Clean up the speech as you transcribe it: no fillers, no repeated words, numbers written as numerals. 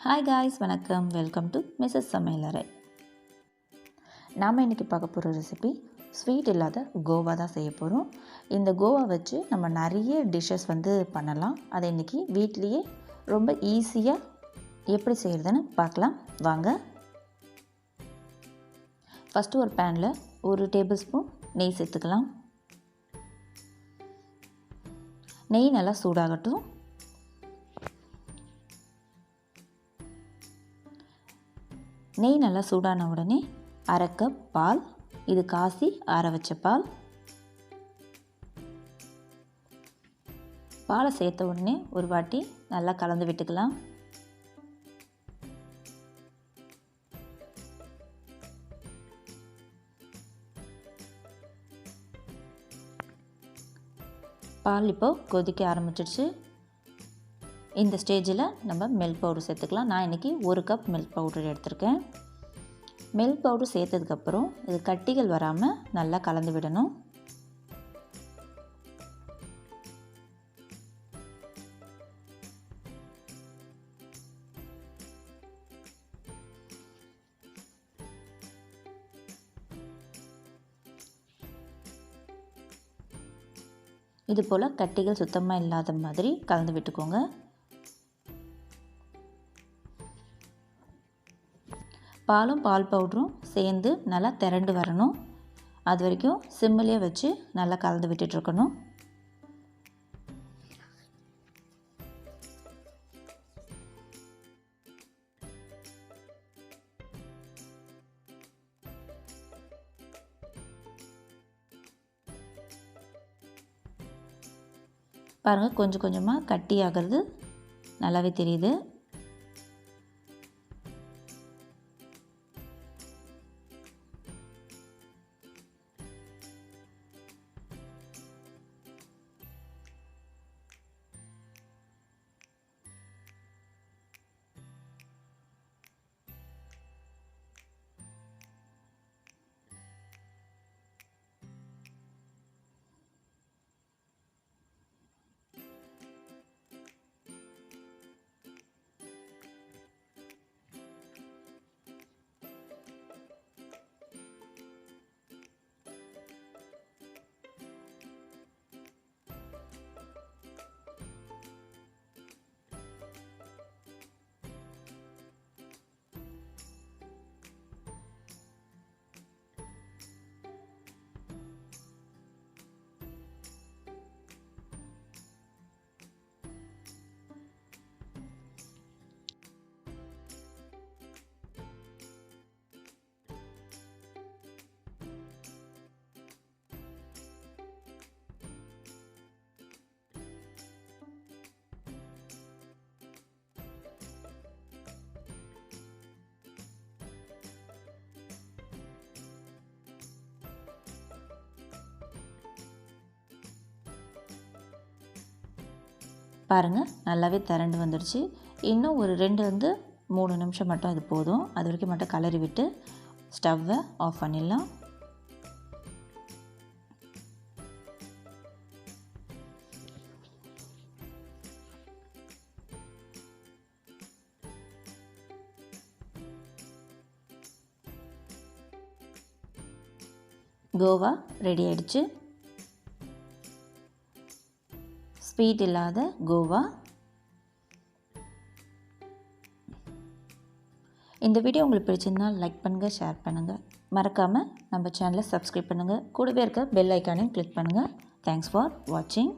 Hi guys, வணக்கம். Welcome to Mrs சமையலறை. நாம் இன்றைக்கி பார்க்க போகிற ரெசிபி ஸ்வீட் இல்லாத கோவா தான் செய்ய போகிறோம். இந்த கோவா வச்சு நம்ம நிறைய டிஷ்ஷஸ் பண்ணலாம். அதை இன்றைக்கி வீட்லேயே ரொம்ப ஈஸியாக எப்படி செய்கிறதுன்னு பார்க்கலாம் வாங்க. ஃபஸ்ட்டு ஒரு பேனில் 1 டேபிள் ஸ்பூன் நெய் சேர்த்துக்கலாம். நெய் நல்லா சூடாகட்டும். நெய் நல்லா சூடான உடனே 1/2 கப் பால், இது காசி ஆற வச்ச பால். பாலை சேர்த்த உடனே ஒரு வாட்டி நல்லா கலந்து விட்டுக்கலாம். பால் இப்போ கொதிக்க ஆரம்பிச்சிடுச்சு. இந்த ஸ்டேஜில் நம்ம மில்க் பவுடர் சேர்த்துக்கலாம். நான் இன்றைக்கி 1 கப் மில்க் பவுடர் எடுத்திருக்கேன். மில்க் பவுடர் சேர்த்ததுக்கப்புறம் இது கட்டிகள் வராமல் நல்லா கலந்து விடணும். இது போல் கட்டிகள் சுத்தமாக இல்லாத மாதிரி கலந்து விட்டுக்கோங்க. பாலும் பால் பவுடரும் சேர்ந்து நல்லா திரண்டு வரணும். அது வரைக்கும் சிம்மிலே வச்சு நல்லா கலந்து விட்டுட்ருக்கணும். பாருங்கள், கொஞ்சம் கொஞ்சமாக கட்டி ஆகிறது நல்லாவே தெரியுது. பாருங்கள், நல்லாவே திரண்டு வந்துடுச்சு. இன்னும் ஒரு 2-3 நிமிஷம் மட்டும் அது போதும். அது வரைக்கும் மட்டும் கலரி விட்டு ஸ்டவ்வை ஆஃப் பண்ணிடலாம். கோவா ரெடி ஆயிடுச்சு. ஸ்வீட் இல்லாத கோவா. இந்த வீடியோ உங்களுக்கு பிடிச்சிருந்தால் லைக் பண்ணுங்கள், ஷேர் பண்ணுங்கள். மறக்காமல் நம்ம சேனலை சப்ஸ்கிரைப் பண்ணுங்கள். கூடவே இருக்க பெல் ஐக்கானையும் கிளிக் பண்ணுங்கள். தேங்க்ஸ் ஃபார் வாட்சிங்.